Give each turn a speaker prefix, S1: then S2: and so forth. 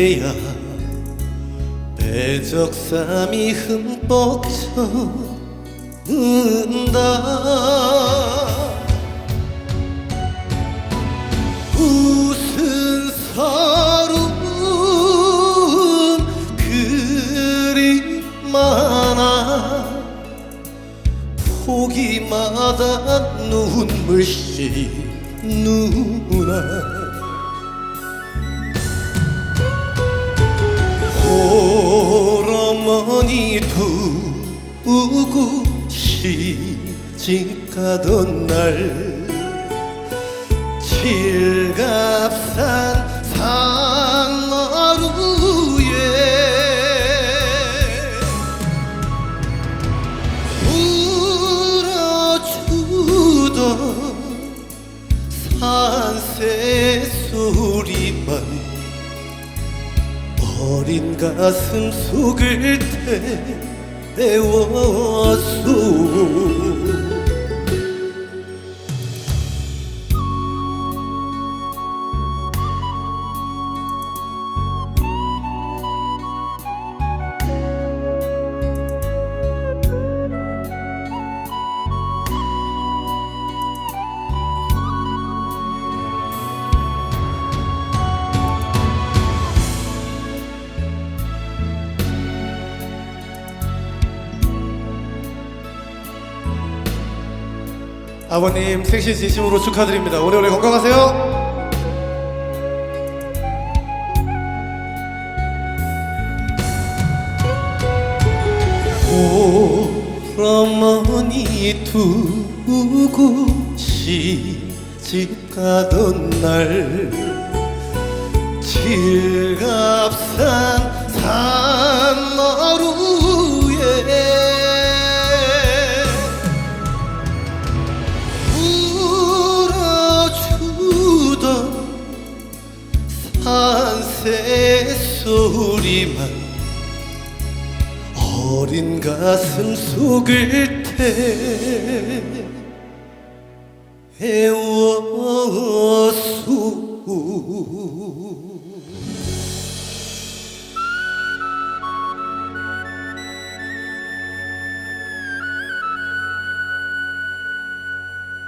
S1: 때야 배적삼이 흠뻑 젖는다. 웃은 서름 그리 많아. 포기마다 눈물씩 누나. 홀어머니 두고 시집가던 날 칠갑산 산마루에 울어주던 산새 소리만 어린 가슴 속을 태웠소. 아버님 생신 진심으로 축하드립니다. 오래오래 건강하세요. 홀어머니 두고 시집가던 날 칠갑산 산마루에 산새 소리만 어린 가슴 속을 태웠소.